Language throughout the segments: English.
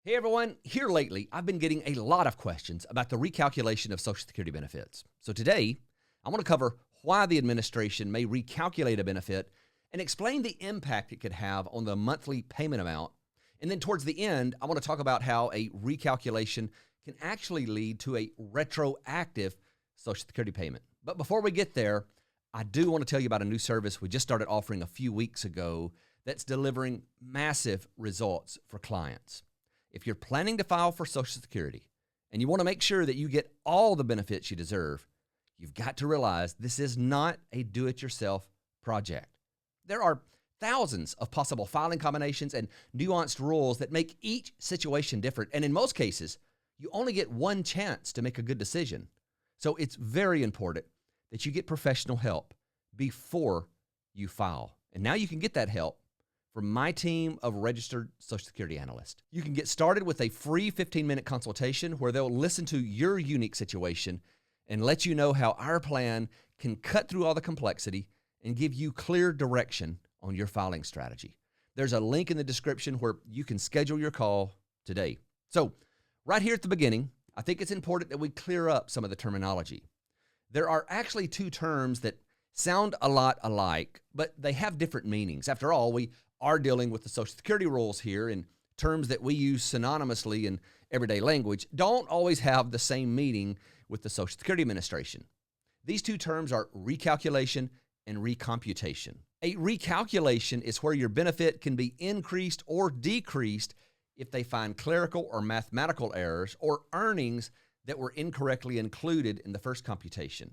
Hey everyone, here lately, I've been getting a lot of questions about the recalculation of Social Security benefits. So today, I want to cover why the administration may recalculate a benefit and explain the impact it could have on the monthly payment amount. And then towards the end, I want to talk about how a recalculation can actually lead to a retroactive Social Security payment. But before we get there, I do want to tell you about a new service we just started offering a few weeks ago that's delivering massive results for clients. If you're planning to file for Social Security and you want to make sure that you get all the benefits you deserve, you've got to realize this is not a do-it-yourself project. There are thousands of possible filing combinations and nuanced rules that make each situation different. And in most cases, you only get one chance to make a good decision. So it's very important that you get professional help before you file. And now you can get that help from my team of registered Social Security analysts. You can get started with a free 15-minute consultation where they'll listen to your unique situation and let you know how our plan can cut through all the complexity and give you clear direction on your filing strategy. There's a link in the description where you can schedule your call today. So, right here at the beginning, I think it's important that we clear up some of the terminology. There are actually two terms that sound a lot alike, but they have different meanings. After all, we are dealing with the Social Security rules here, and terms that we use synonymously in everyday language don't always have the same meaning with the Social Security Administration. These two terms are recalculation and recomputation. A recalculation is where your benefit can be increased or decreased if they find clerical or mathematical errors or earnings that were incorrectly included in the first computation.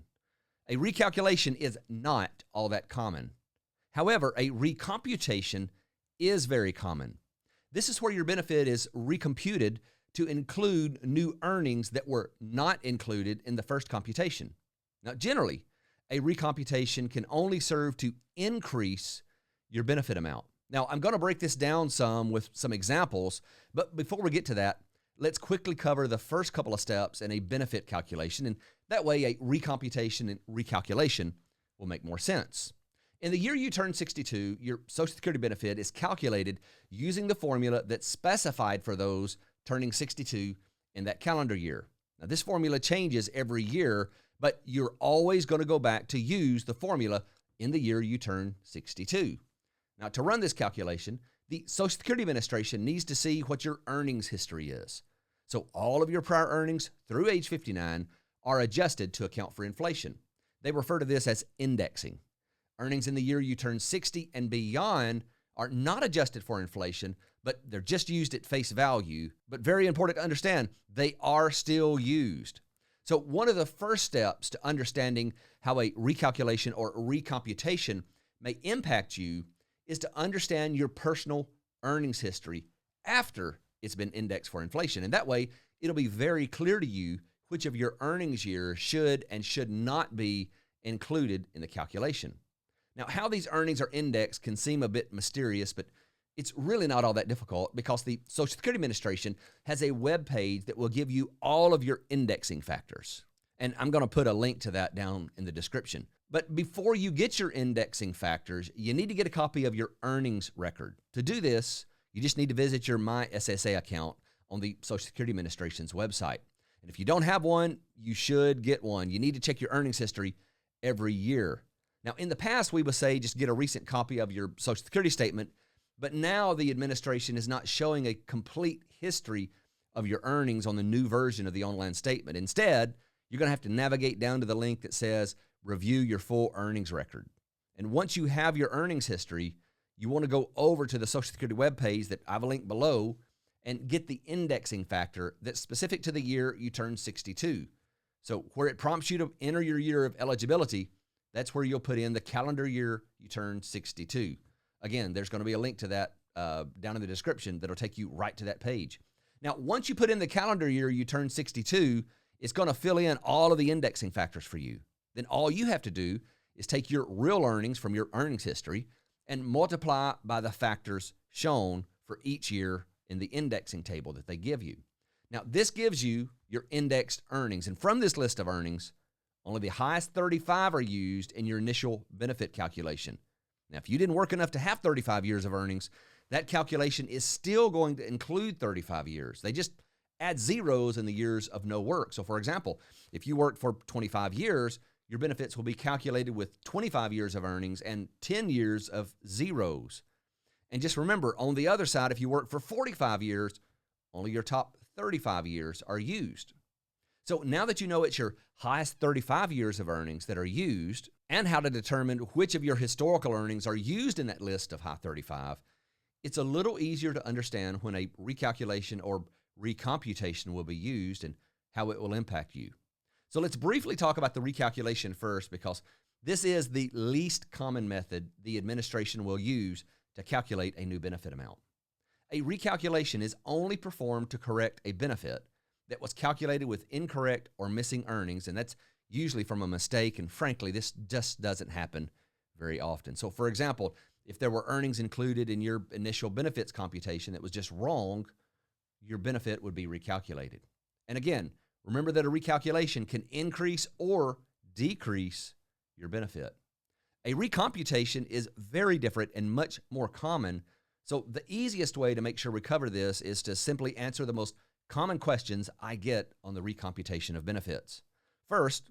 A recalculation is not all that common. However, a recomputation is very common. This is where your benefit is recomputed to include new earnings that were not included in the first computation. Now, generally, a recomputation can only serve to increase your benefit amount. Now, I'm going to break this down some with some examples, but before we get to that, let's quickly cover the first couple of steps in a benefit calculation, and that way a recomputation and recalculation will make more sense. In the year you turn 62, your Social Security benefit is calculated using the formula that's specified for those turning 62 in that calendar year. Now, this formula changes every year, but you're always going to go back to use the formula in the year you turn 62. Now, to run this calculation, the Social Security Administration needs to see what your earnings history is. So all of your prior earnings through age 59 are adjusted to account for inflation. They refer to this as indexing. Earnings in the year you turn 60 and beyond are not adjusted for inflation, but they're just used at face value. But very important to understand, they are still used. So one of the first steps to understanding how a recalculation or recomputation may impact you is to understand your personal earnings history after it's been indexed for inflation. And that way, it'll be very clear to you which of your earnings years should and should not be included in the calculation. Now, how these earnings are indexed can seem a bit mysterious, but it's really not all that difficult because the Social Security Administration has a web page that will give you all of your indexing factors. And I'm going to put a link to that down in the description. But before you get your indexing factors, you need to get a copy of your earnings record. To do this, you just need to visit your My SSA account on the Social Security Administration's website. And if you don't have one, you should get one. You need to check your earnings history every year. Now, in the past, we would say just get a recent copy of your Social Security statement, but now the administration is not showing a complete history of your earnings on the new version of the online statement. Instead, you're going to have to navigate down to the link that says review your full earnings record. And once you have your earnings history, you want to go over to the Social Security webpage that I've linked below and get the indexing factor that's specific to the year you turn 62. So where it prompts you to enter your year of eligibility, that's where you'll put in the calendar year you turn 62. Again, there's going to be a link to that down in the description that'll take you right to that page. Now, once you put in the calendar year you turn 62, it's going to fill in all of the indexing factors for you. Then all you have to do is take your real earnings from your earnings history and multiply by the factors shown for each year in the indexing table that they give you. Now, this gives you your indexed earnings. And from this list of earnings, only the highest 35 are used in your initial benefit calculation. Now, if you didn't work enough to have 35 years of earnings, that calculation is still going to include 35 years. They just add zeros in the years of no work. So for example, if you worked for 25 years, your benefits will be calculated with 25 years of earnings and 10 years of zeros. And just remember, on the other side, if you work for 45 years, only your top 35 years are used. So now that you know it's your highest 35 years of earnings that are used and how to determine which of your historical earnings are used in that list of high 35, it's a little easier to understand when a recalculation or recomputation will be used and how it will impact you. So let's briefly talk about the recalculation first, because this is the least common method the administration will use to calculate a new benefit amount. A recalculation is only performed to correct a benefit that was calculated with incorrect or missing earnings, and that's usually from a mistake, and frankly, this just doesn't happen very often. So for example, if there were earnings included in your initial benefits computation that was just wrong, your benefit would be recalculated. And again, remember that a recalculation can increase or decrease your benefit. A recomputation is very different and much more common. So the easiest way to make sure we cover this is to simply answer the most common questions I get on the recomputation of benefits. First,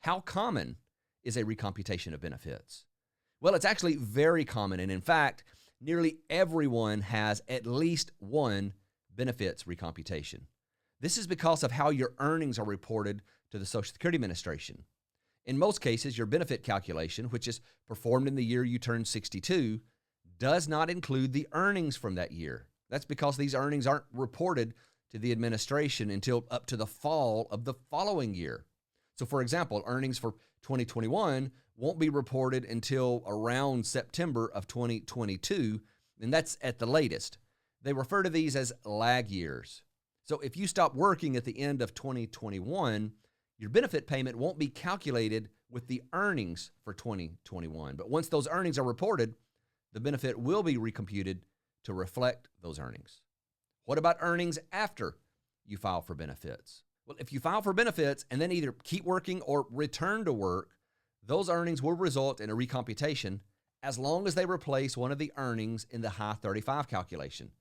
how common is a recomputation of benefits? Well, it's actually very common, and in fact, nearly everyone has at least one benefits recomputation. This is because of how your earnings are reported to the Social Security Administration. In most cases, your benefit calculation, which is performed in the year you turn 62, does not include the earnings from that year. That's because these earnings aren't reported to the administration until up to the fall of the following year. So for example, earnings for 2021 won't be reported until around September of 2022, and that's at the latest. They refer to these as lag years. So if you stop working at the end of 2021, your benefit payment won't be calculated with the earnings for 2021. But once those earnings are reported, the benefit will be recomputed to reflect those earnings. What about earnings after you file for benefits? Well, if you file for benefits and then either keep working or return to work, those earnings will result in a recomputation as long as they replace one of the earnings in the high 35 calculation.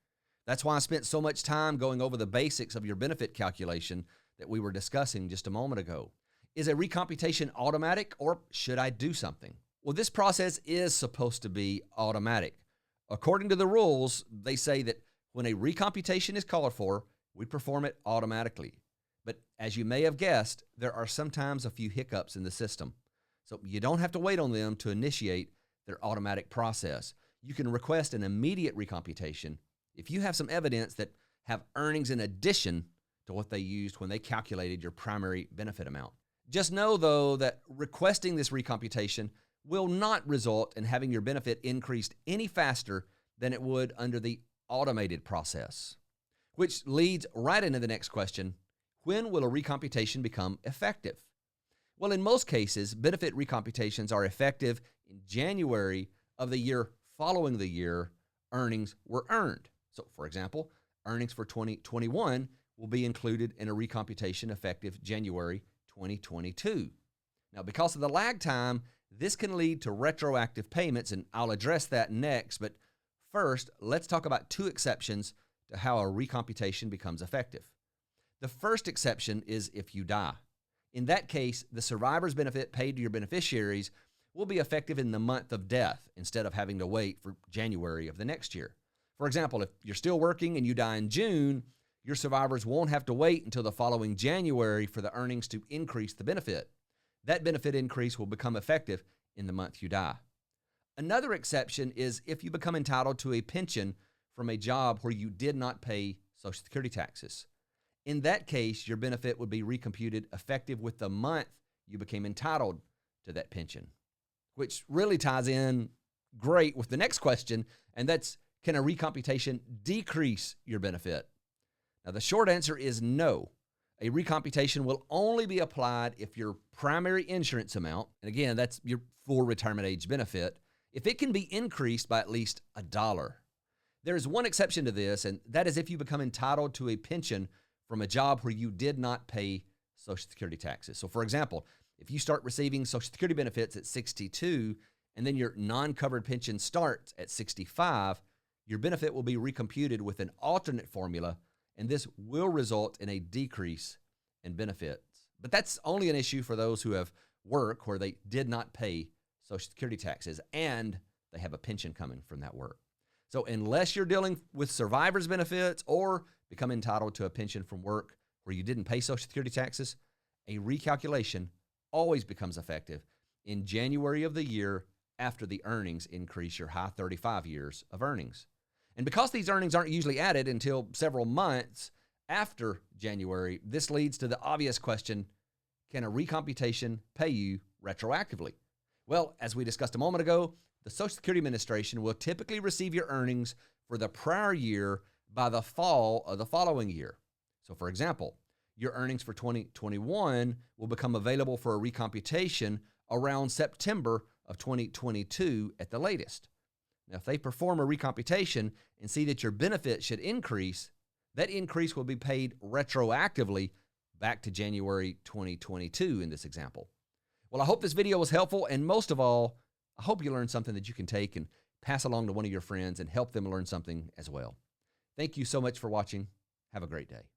That's why I spent so much time going over the basics of your benefit calculation that we were discussing just a moment ago. Is a recomputation automatic, or should I do something? Well, this process is supposed to be automatic. According to the rules, they say that when a recomputation is called for, we perform it automatically. But as you may have guessed, there are sometimes a few hiccups in the system. So you don't have to wait on them to initiate their automatic process. You can request an immediate recomputation if you have some evidence that have earnings in addition to what they used when they calculated your primary benefit amount. Just know, though, that requesting this recomputation will not result in having your benefit increased any faster than it would under the automated process. Which leads right into the next question: when will a recomputation become effective? Well, in most cases, benefit recomputations are effective in January of the year following the year earnings were earned. So, for example, earnings for 2021 will be included in a recomputation effective January 2022. Now, because of the lag time, this can lead to retroactive payments, and I'll address that next. But first, let's talk about two exceptions to how a recomputation becomes effective. The first exception is if you die. In that case, the survivor's benefit paid to your beneficiaries will be effective in the month of death instead of having to wait for January of the next year. For example, if you're still working and you die in June, your survivors won't have to wait until the following January for the earnings to increase the benefit. That benefit increase will become effective in the month you die. Another exception is if you become entitled to a pension from a job where you did not pay Social Security taxes. In that case, your benefit would be recomputed effective with the month you became entitled to that pension, which really ties in great with the next question, and that's, can a recomputation decrease your benefit? Now, the short answer is no. A recomputation will only be applied if your primary insurance amount, and again, that's your full retirement age benefit, if it can be increased by at least $1. There is one exception to this, and that is if you become entitled to a pension from a job where you did not pay Social Security taxes. So, for example, if you start receiving Social Security benefits at 62 and then your non-covered pension starts at 65, your benefit will be recomputed with an alternate formula, and this will result in a decrease in benefits. But that's only an issue for those who have work where they did not pay Social Security taxes and they have a pension coming from that work. So unless you're dealing with survivor's benefits or become entitled to a pension from work where you didn't pay Social Security taxes, a recalculation always becomes effective in January of the year after the earnings increase your high 35 years of earnings. And because these earnings aren't usually added until several months after January, this leads to the obvious question, can a recomputation pay you retroactively? Well, as we discussed a moment ago, the Social Security Administration will typically receive your earnings for the prior year by the fall of the following year. So for example, your earnings for 2021 will become available for a recomputation around September of 2022 at the latest. Now, if they perform a recomputation and see that your benefit should increase, that increase will be paid retroactively back to January 2022 in this example. Well, I hope this video was helpful, and most of all, I hope you learned something that you can take and pass along to one of your friends and help them learn something as well. Thank you so much for watching. Have a great day.